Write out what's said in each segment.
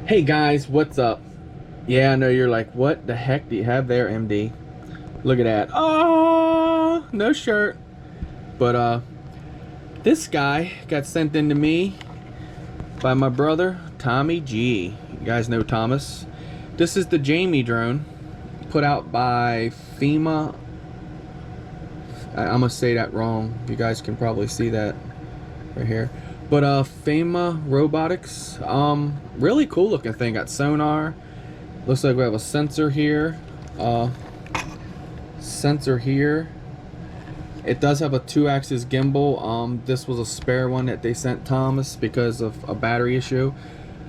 Hey guys, what's up? Yeah, I know you're like, what the heck do you have there, MD? Look at that. Oh, no shirt. But this guy got sent in to me by my brother, Tommy G. You guys know Thomas. This is the J.M.E drone put out by Feima. I'm gonna say that wrong. You guys can probably see that right here. But Feima Robotics. Really cool looking thing. Got sonar. Looks like we have a sensor here. Sensor here. It does have a 2-axis gimbal. This was a spare one that they sent Thomas because of a battery issue.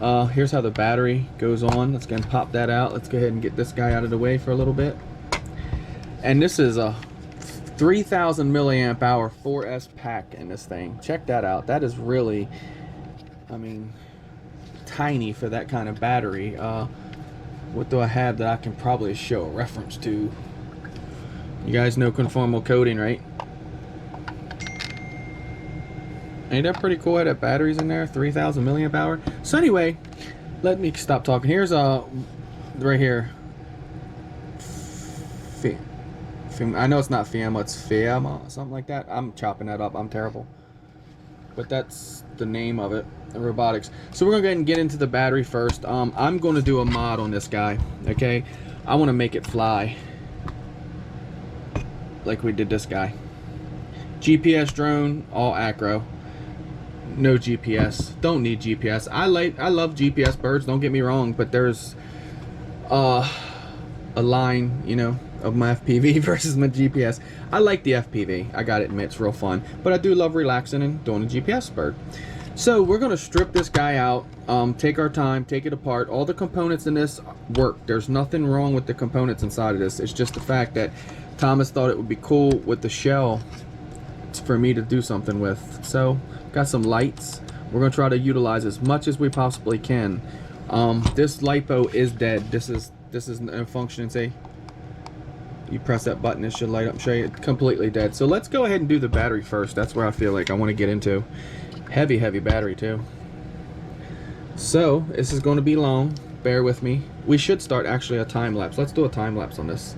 Here's how the battery goes on. Let's go ahead and pop that out. Let's go ahead and get this guy out of the way for a little bit. And this is a 3,000 milliamp hour 4S pack in this thing. Check that out. That is really, I mean, tiny for that kind of battery. What do I have that I can probably show a reference to? You guys know conformal coating, right? Ain't that pretty cool? I had batteries in there, 3,000 milliamp hour. So anyway, let me stop talking. Here's right here. I know it's not Feima, it's Feima, something like that. I'm chopping that up. I'm terrible. But that's the name of it, Robotics. So we're gonna go ahead and get into the battery first. I'm gonna do a mod on this guy. Okay, I want to make it fly like we did this guy. GPS drone, all acro. No GPS. Don't need GPS. I love GPS birds. Don't get me wrong, but there's a line, you know, of my FPV versus my GPS. I like the FPV. I gotta admit, it's real fun. But I do love relaxing and doing a GPS bird. So we're gonna strip this guy out, take our time, take it apart. All the components in this work. There's nothing wrong with the components inside of this. It's just the fact that Thomas thought it would be cool with the shell for me to do something with. So got some lights. We're gonna try to utilize as much as we possibly can. This lipo is dead. This is in function. Say you press that button, it should light up and show you it's completely dead. So let's go ahead and do the battery first. That's where I feel like I want to get into. Heavy battery too. So this is going to be long. Bear with me. We should start actually a time lapse. Let's do a time lapse on this.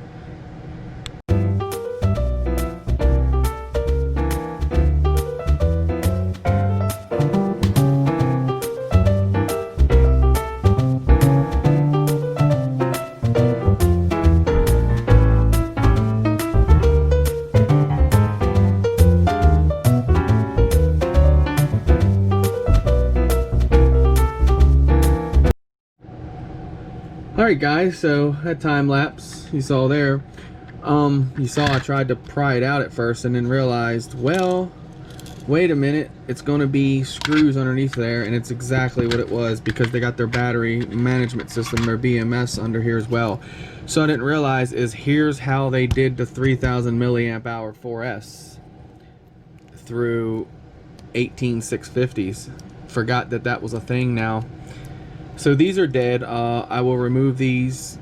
Alright guys, so that time lapse you saw there, you saw I tried to pry it out at first and then realized, well, wait a minute, it's going to be screws underneath there, and it's exactly what it was because they got their battery management system, their BMS under here as well. So I didn't realize is here's how they did the 3,000 milliamp hour 4S through 18650s. Forgot that that was a thing now. So these are dead. I will remove these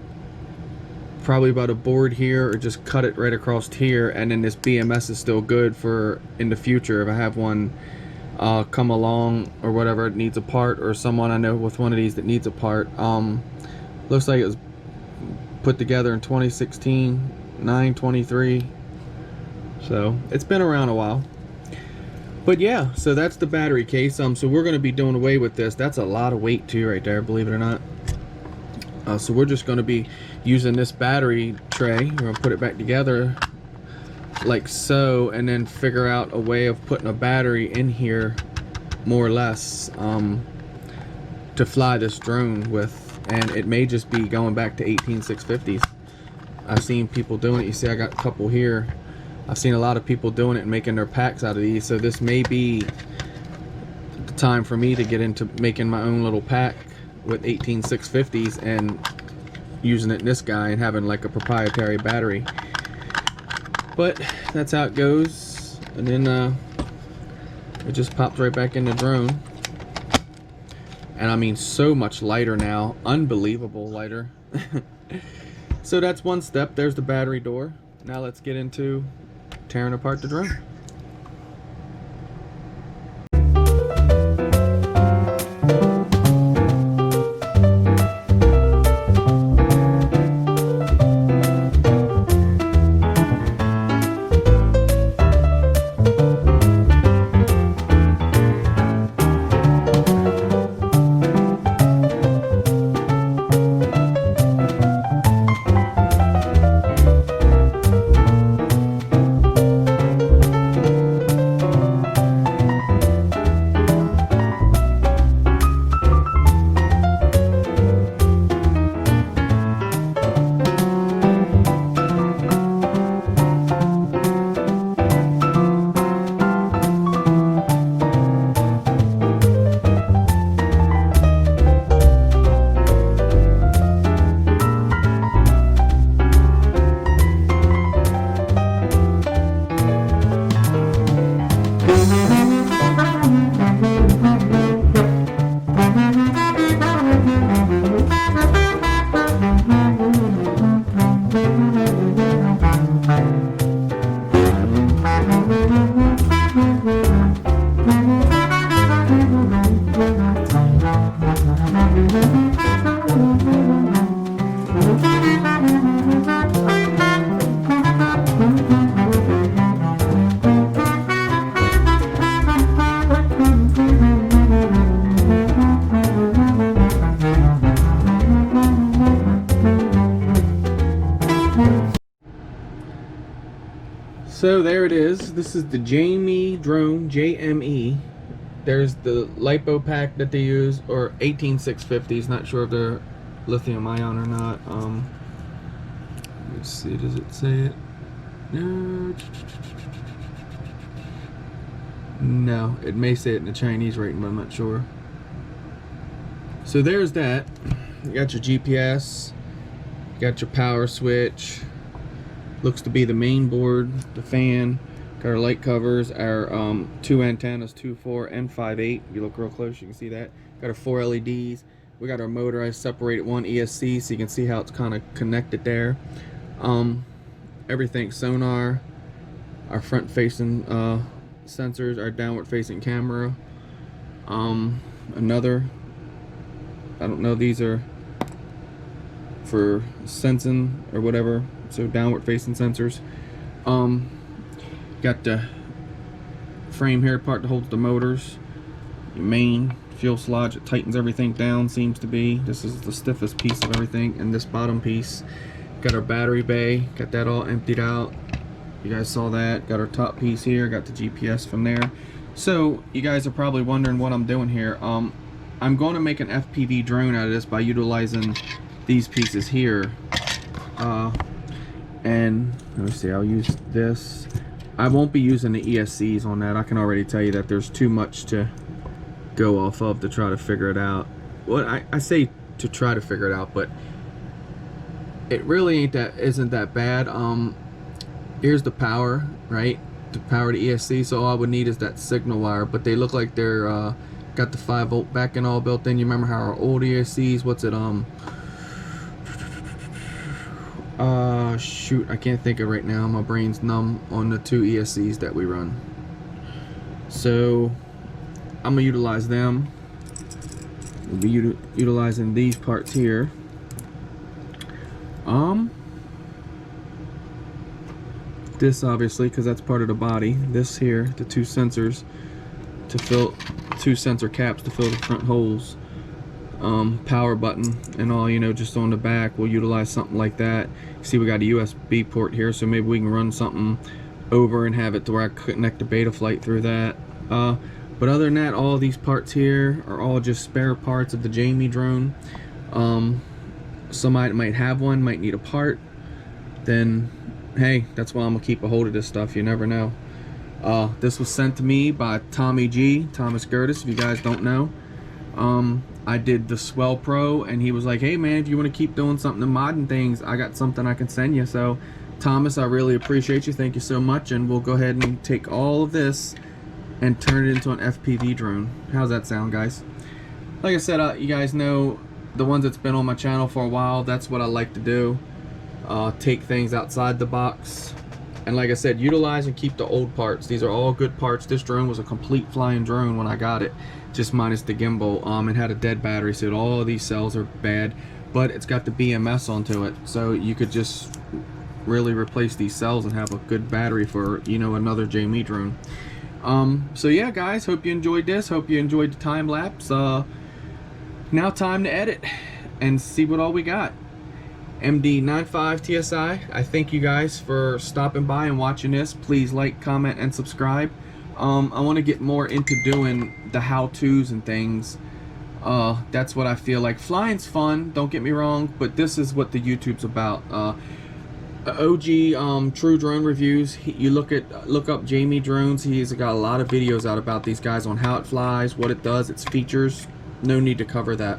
probably about a board here or just cut it right across here, and then this BMS is still good for in the future if I have one come along or whatever it needs a part, or someone I know with one of these that needs a part. Looks like it was put together in 2016, 9/23, so it's been around a while. But yeah, so that's the battery case. So we're going to be doing away with this. That's a lot of weight too right there, believe it or not. So we're just going to be using this battery tray. We're going to put it back together like so, and then figure out a way of putting a battery in here more or less to fly this drone with. And it may just be going back to 18650s. I've seen people doing it. You see I got a couple here. I've seen a lot of people doing it and making their packs out of these, so this may be the time for me to get into making my own little pack with 18650s and using it in this guy and having like a proprietary battery. But that's how it goes, and then it just pops right back in the drone. And I mean, so much lighter now, unbelievable lighter. So that's one step. There's the battery door. Now let's get into tearing apart the drone. So there it is. This is the J.M.E drone, J.M.E. There's the lipo pack that they use, or 18650s. Not sure if they're lithium ion or not. Let's see. Does it say it? No, it may say it in the Chinese rating, but I'm not sure. So there's that. You got your GPS. You got your power switch. Looks to be the main board, the fan. Got our light covers, our 2 antennas, 2.4 and 5.8. You look real close, you can see that. Got our 4 LEDs. We got our motor. I separated one ESC so you can see how it's kind of connected there. Everything sonar, our front facing sensors, our downward facing camera. Another, I don't know, these are for sensing or whatever, so downward facing sensors. Got the frame here part that holds the motors, your main fuel sludge, it tightens everything down, seems to be. This is the stiffest piece of everything, and this bottom piece. Got our battery bay, got that all emptied out. You guys saw that. Got our top piece here, got the GPS from there. So you guys are probably wondering what I'm doing here. I'm going to make an FPV drone out of this by utilizing these pieces here. And let me see, I'll use this. I won't be using the ESCs on that. I can already tell you that there's too much to go off of to try to figure it out. Well, I say to try to figure it out, but it really isn't that bad. Here's the power, right? To power the ESC, so all I would need is that signal wire, but they look like they're got the 5-volt back and all built in. You remember how our old ESCs, what's it, shoot, I can't think of it right now. My brain's numb on the 2 ESCs that we run. So I'm gonna utilize them. We'll be utilizing these parts here. This obviously, because that's part of the body. This here, the 2 sensors to fill, 2 sensor caps to fill the front holes. Power button and all, you know, just on the back. We'll utilize something like that. See, we got a USB port here, so maybe we can run something over and have it to where I connect the beta flight through that. But other than that, all these parts here are all just spare parts of the J.M.E drone. Somebody might have one, might need a part, then hey, that's why I'm gonna keep a hold of this stuff. You never know. This was sent to me by Tommy G, Thomas Gertis, if you guys don't know. I did the Swell Pro, and he was like, hey man, if you want to keep doing something and modding things, I got something I can send you. So Thomas, I really appreciate you, thank you so much, and we'll go ahead and take all of this and turn it into an FPV drone. How's that sound, guys? Like I said, you guys know, the ones that's been on my channel for a while, that's what I like to do. Take things outside the box, and like I said, utilize and keep the old parts. These are all good parts. This drone was a complete flying drone when I got it, just minus the gimbal. It had a dead battery, so all these cells are bad, but it's got the BMS onto it, so you could just really replace these cells and have a good battery for, you know, another J.M.E drone. So yeah guys, hope you enjoyed this, hope you enjoyed the time lapse. Now time to edit and see what all we got. MD95 TSI, I thank you guys for stopping by and watching this. Please like, comment, and subscribe. I want to get more into doing the how-tos and things. That's what I feel like. Flying's fun, don't get me wrong, but this is what the YouTube's about. OG True Drone Reviews, you look up J.M.E drones. He's got a lot of videos out about these guys on how it flies, what it does, its features. No need to cover that.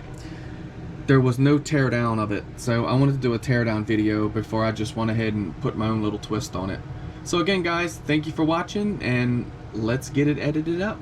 There was no teardown of it, so I wanted to do a teardown video before I just went ahead and put my own little twist on it. So again guys, thank you for watching, and let's get it edited up.